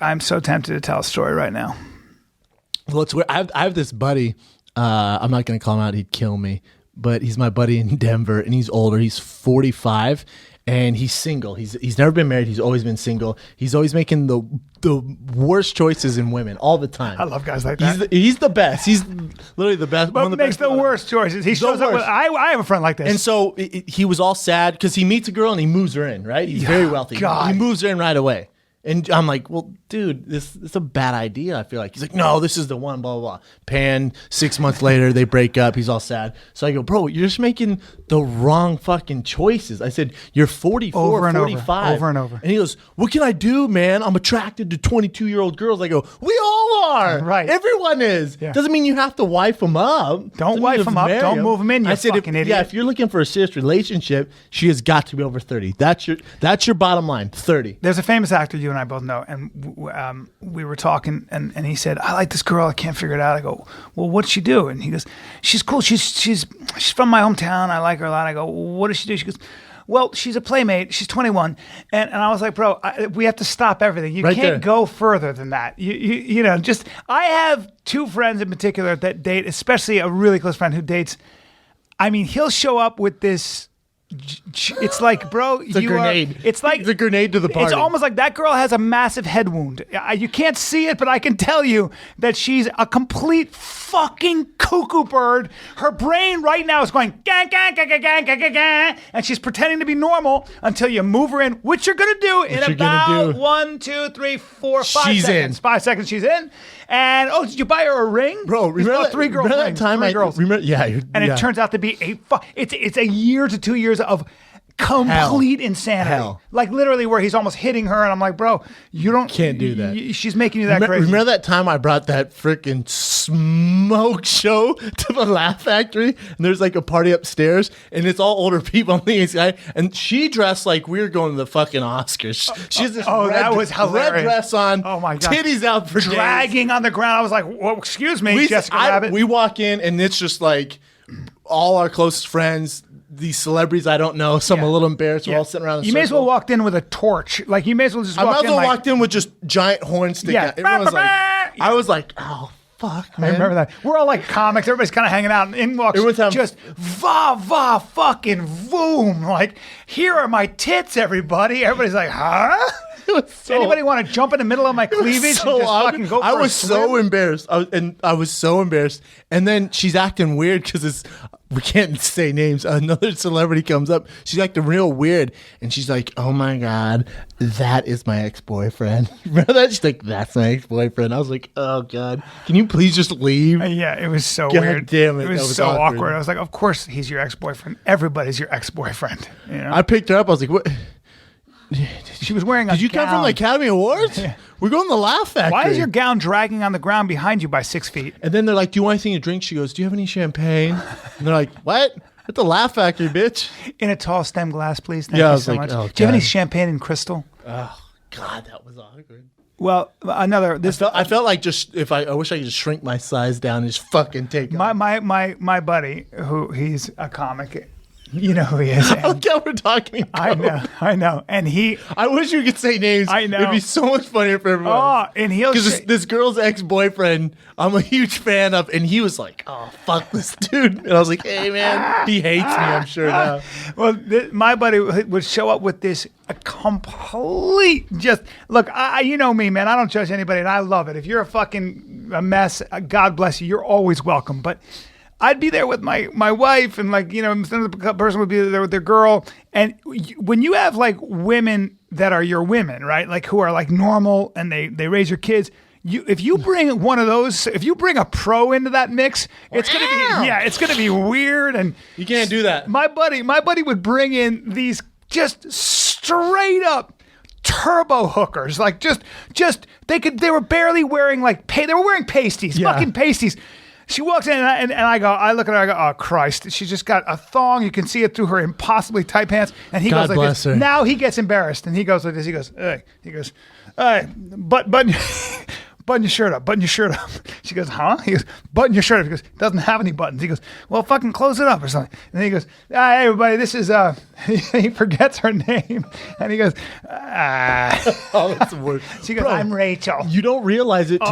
I'm so tempted to tell a story right now. Well, it's weird. I have this buddy. I'm not going to call him out. He'd kill me. But he's my buddy in Denver, and he's older. He's 45, and he's single. He's never been married. He's always been single. He's always making the worst choices in women all the time. I love guys like that. He's the best. He's literally the best. But makes the worst choices. He shows up with, I have a friend like this. And so he was all sad because he meets a girl and he moves her in, right? He's very wealthy. God. He moves her in right away. And I'm like, well, dude, this is a bad idea, I feel like. He's like, no, this is the one, blah, blah, blah. Pan, 6 months later, they break up. He's all sad. So I go, bro, you're just making the wrong fucking choices. I said, you're 44, over and 45. Over and over. And he goes, what can I do, man? I'm attracted to 22-year-old girls. I go, we all are. Right. Everyone is. Yeah. Doesn't mean you have to wife them up. Don't wife them up. Don't move them in, you fucking idiot. Yeah, if you're looking for a serious relationship, she has got to be over 30. That's your bottom line, 30. There's a famous actor you and I both know, and we were talking, and he said, I like this girl, I can't figure it out. I go, well, what'd she do? And he goes, she's cool, she's from my hometown, I like her a lot. I go, well, what does she do? She goes, well, she's a playmate, she's 21. And I was like, bro, we have to stop everything. You can't go further than that. You know, just, I have two friends in particular that date, especially a really close friend who dates, I mean, he'll show up with this, it's like, bro, it's a grenade. It's like it's a grenade to the party. It's almost like that girl has a massive head wound. You can't see it, but I can tell you that she's a complete fucking cuckoo bird. Her brain right now is going gang, gang, gang, gang, gang, gang, gang, and she's pretending to be normal until you move her in, which you're gonna do in about 1, 2, 3, 4, 5 she's seconds. In. 5 seconds, she's in. And did you buy her a ring? Bro, remember that, 3 girls? Remember that time it turns out to be it's a year to 2 years of complete insanity. Hell. Like literally where he's almost hitting her, and I'm like, bro, you can't do that. She's making you that crazy. Remember that time I brought that freaking smoke show to the Laugh Factory, and there's like a party upstairs, and it's all older people. I'm thinking this guy, and she dressed like we were going to the fucking Oscars. She has this that was hilarious. Red dress on. Oh my God. Titties out for dragging days. on the ground. I was like, well, excuse me, Jessica Rabbit. We walk in, and it's just like all our closest friends. These celebrities I don't know, some a little embarrassed. We're all sitting around. You may as well walked in with a torch. Like you may as well just. I might as well walked in with just giant horns sticking out. Everyone was like, I was like, oh fuck, man. I remember that. We're all like comics. Everybody's kind of hanging out, and in walks just va fucking voom. Like, here are my tits, everybody. Everybody's like, huh? Anybody want to jump in the middle of my cleavage and just fucking go for I was so embarrassed. I was so embarrassed. And then she's acting weird because we can't say names. Another celebrity comes up. She's acting real weird. And she's like, oh my God, that is my ex-boyfriend. Remember that? She's like, that's my ex-boyfriend. I was like, oh God, can you please just leave? Yeah, it was so God weird. Damn it. It was so awkward. I was like, of course he's your ex-boyfriend. Everybody's your ex-boyfriend. You know? I picked her up. I was like, what? She was wearing a Did you gown. come from the Academy Awards? Yeah. We're going to the Laugh Factory. Why is your gown dragging on the ground behind you by 6 feet? And then they're like, do you want anything to drink? She goes, do you have any champagne? And they're like, what? At the Laugh Factory, bitch. In a tall stem glass, please. Thank you so much. Oh, do you have any champagne in crystal? Oh, God, that was awkward. Well, I felt like just I wish I could just shrink my size down and just fucking take my buddy, he's a comic. You know who he is. I don't care what we're talking about. I know. And I wish you could say names. I know. It'd be so much funnier for everyone. Oh, and because this girl's ex-boyfriend, I'm a huge fan of, and he was like, oh, fuck this dude. And I was like, hey, man, he hates me, I'm sure now. Well, my buddy would show up with this complete look, you know me, man. I don't judge anybody, and I love it. If you're a mess, God bless you. You're always welcome. But I'd be there with my wife, and another person would be there with their girl. And when you have like women that are your women, right? Like who are like normal and they raise your kids. If you bring one of those, if you bring a pro into that mix, it's gonna be weird, and you can't do that. My buddy would bring in these just straight up turbo hookers, like just they were barely wearing they were wearing pasties, fucking pasties. She walks in and I look at her, I go, oh Christ, she's just got a thong. You can see it through her impossibly tight pants. And he God goes like bless this. Her. Now he gets embarrassed and he goes like this. He goes, hey. He goes, hey, button your shirt up. She she goes, huh? He goes, button your shirt up. He goes, doesn't have any buttons. He goes, well, fucking close it up or something. And then he goes, hey, everybody, this is, he forgets her name. And he goes, Oh, that's the worst. She goes, Bro, I'm Rachel. You don't realize it.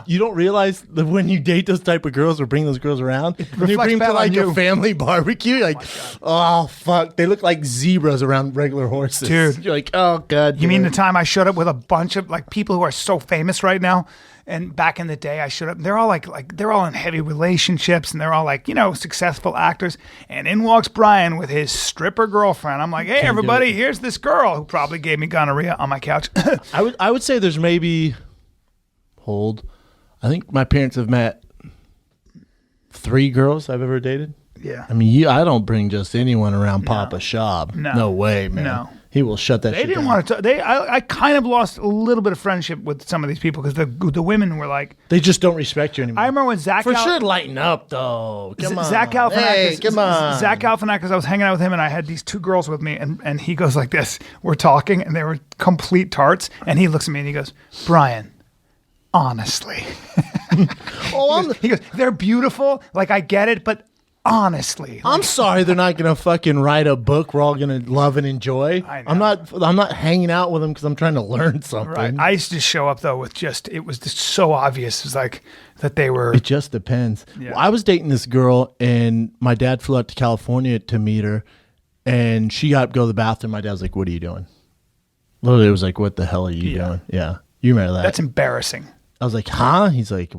You don't realize that when you date those type of girls or bring those girls around, when you bring them to like a family barbecue, you're like, oh, fuck. They look like zebras around regular horses. Dude. You're like, oh, God. You mean the time I showed up with a bunch of like people who are so famous right now? And back in the day, I showed up. They're all like they're all in heavy relationships, and they're all like successful actors. And in walks Brian with his stripper girlfriend. I'm like, hey, everybody, here's this girl who probably gave me gonorrhea on my couch. I would say there's maybe I think my parents have met 3 girls I've ever dated. Yeah. I mean, I don't bring just anyone around Papa Shab. No way, man. No. He will shut that shit down. They didn't want to. I kind of lost a little bit of friendship with some of these people because the women were like, they just don't respect you anymore. I remember when Zach for sure lighten up though. Come on, Zach Galifianakis. Hey, come on, Zach Galifianakis. I was hanging out with him and I had these 2 girls with me and he goes like this. We're talking and they were complete tarts and he looks at me and he goes, Brian, honestly. He goes, they're beautiful. Like I get it, but. Honestly, I'm sorry they're not gonna fucking write a book we're all gonna love and enjoy. I know. I'm not hanging out with them because I'm trying to learn something. Right. I used to show up though with it was just so obvious. It was like that they were. It just depends. Yeah. Well, I was dating this girl and my dad flew out to California to meet her, and she got to go to the bathroom. My dad was like, "What are you doing?" Literally, it was like, "What the hell are you doing?" Yeah, you remember that? That's embarrassing. I was like, "Huh?" He's like,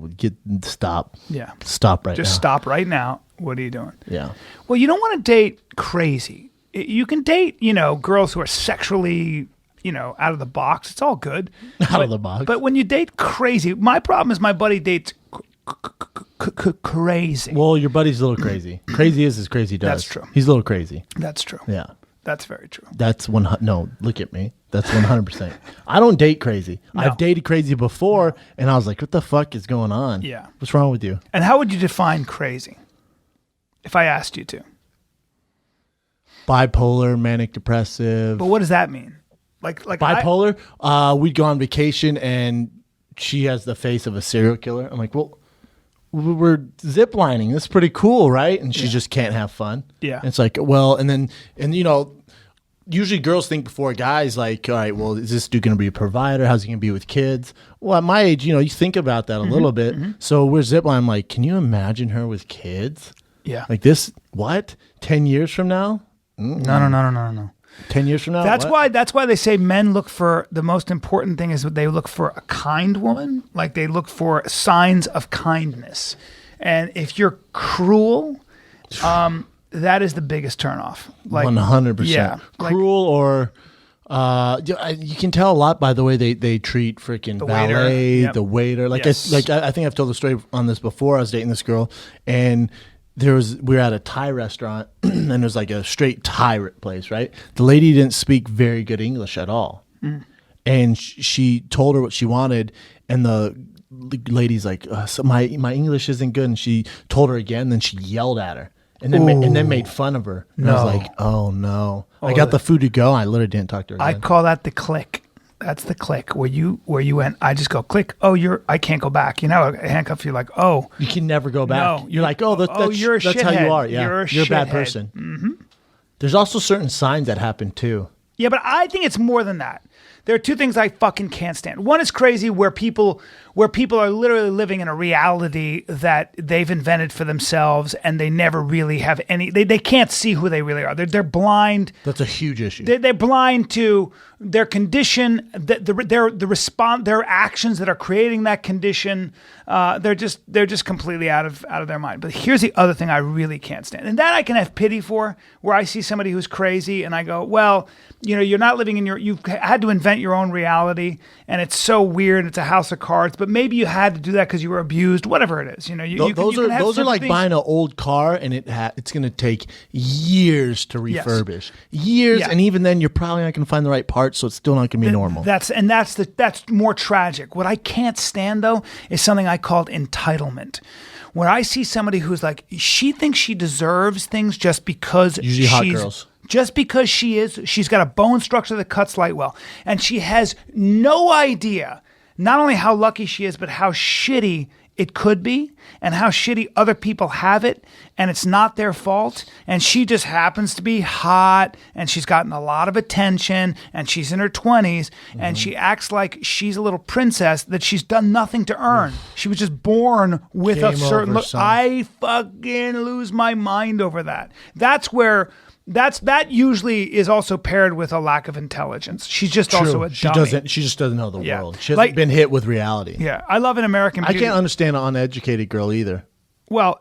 stop. Yeah. Stop right now. Just stop right now. What are you doing? Yeah. Well, you don't want to date crazy. You can date, girls who are sexually, out of the box. It's all good. Out of the box. But when you date crazy, my problem is my buddy dates crazy. Well, your buddy's a little crazy. Crazy is as crazy does. That's true. He's a little crazy. That's true. Yeah. That's very true. That's no, look at me. That's 100%. I don't date crazy. No. I've dated crazy before, and I was like, what the fuck is going on? Yeah. What's wrong with you? And how would you define crazy? If I asked you to. Bipolar, manic depressive. But what does that mean? Like bipolar? We'd go on vacation, and she has the face of a serial killer. I'm like, well, we're ziplining. That's pretty cool, right? And she just can't have fun. Yeah. And it's like, well, and usually girls think before guys like, all right, well, is this dude going to be a provider? How's he going to be with kids? Well, at my age, you think about that a little bit. Mm-hmm. So we're ziplining. I'm like, can you imagine her with kids? Yeah. Like this, what? 10 years from now? No. 10 years from now? That's why they say men look for, the most important thing is they look for a kind woman. Like they look for signs of kindness. And if you're cruel, that is the biggest turnoff. Like 100%. Yeah. Cruel or you can tell a lot by the way they treat freaking The valet, waiter. Yep. the waiter. Like Yes. I think I've told the story on this before. I was dating this girl and we were at a Thai restaurant and it was like a straight Thai place, right? The lady didn't speak very good English at all. And she told her what she wanted and the lady's like, so my English isn't good. And she told her again, then she yelled at her. And then made fun of her. And I was like, oh no. I got the food to go. I literally didn't talk to her again. I call that the click. That's the click where you went. I just go click. Oh, I can't go back. Handcuff you like, oh, you can never go back. No. You're like, oh, that's you're a how you are. Yeah, You're a bad shithead. person. Mm-hmm. There's also certain signs that happen too. Yeah, but I think it's more than that. There are 2 things I fucking can't stand. One is crazy where people are literally living in a reality that they've invented for themselves and they never really have any, they can't see who they really are. They're blind. That's a huge issue. They're blind to their condition, their actions that are creating that condition. They're just completely out of their mind. But here's the other thing I really can't stand, and that I can have pity for, where I see somebody who's crazy and I go, well, you're not living in you've had to invent your own reality, and it's so weird. It's a house of cards, but maybe you had to do that because you were abused. Whatever it is, those are like buying an old car, and it's going to take years to refurbish, and even then, you're probably not going to find the right parts, so it's still not going to be normal. That's more tragic. What I can't stand though is something I called entitlement. Where I see somebody who's like, she thinks she deserves things just because usually hot girls. Just because she's got a bone structure that cuts light well. And she has no idea not only how lucky she is, but how shitty it could be and how shitty other people have it, and it's not their fault, and she just happens to be hot, and she's gotten a lot of attention, and she's in her 20s, and she acts like she's a little princess that she's done nothing to earn. She was just born with a Game certain over, look. son. I fucking lose my mind over that. That's where that usually is also paired with a lack of intelligence. She's just also a She dummy. She just doesn't know the Yeah. world. She hasn't Like- been hit with reality. Yeah, I love an American I Beauty. can't understand an uneducated girl either. Well,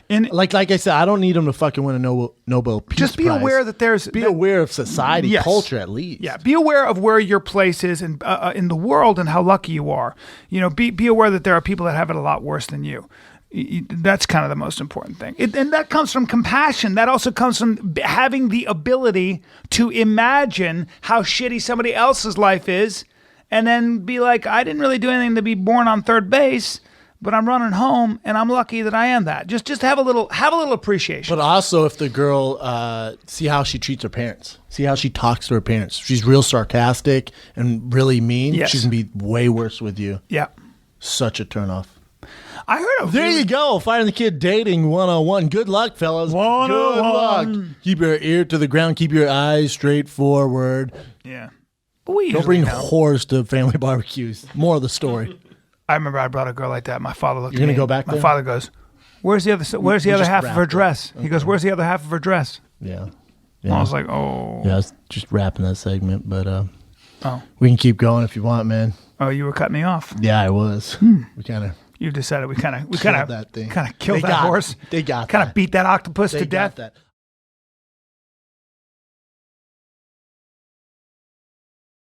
in Like I said, I don't need them to fucking win a Nobel Peace just be Prize. aware that there's Be aware of society, Yes. culture at least. Yeah, be aware of where your place is in the world and how lucky you are. You know, be aware that there are people that have it a lot worse than you. That's kind of the most important thing. And that comes from compassion. That also comes from having the ability to imagine how shitty somebody else's life is and then be like, I didn't really do anything to be born on third base, but I'm running home and I'm lucky that I am that. Just have a little appreciation. But also, if the girl, see how she treats her parents. See how she talks to her parents. She's real sarcastic and really mean. Yes. She's going to be way worse with you. Yeah. Such a turnoff. I heard of There you go. Firing the kid dating 101. Good luck, fellas. 101. Good luck. Keep your ear to the ground. Keep your eyes straight forward. Yeah. But we Don't usually bring know. whores to family barbecues. More of the story. I remember I brought a girl like that. My father looked You're at gonna me. go back My there? father goes, Where's the other just half of her wrapped it. dress? He goes, Where's the other half of her dress? Yeah. I was like, oh. Yeah, I was just wrapping that segment, but Oh. we can keep going if you want, man. Oh, you were cutting me off. Yeah, I was. We kind of You decided we kind of that thing. killed They that got it. horse. They got Kind that. of beat that octopus to got death. that.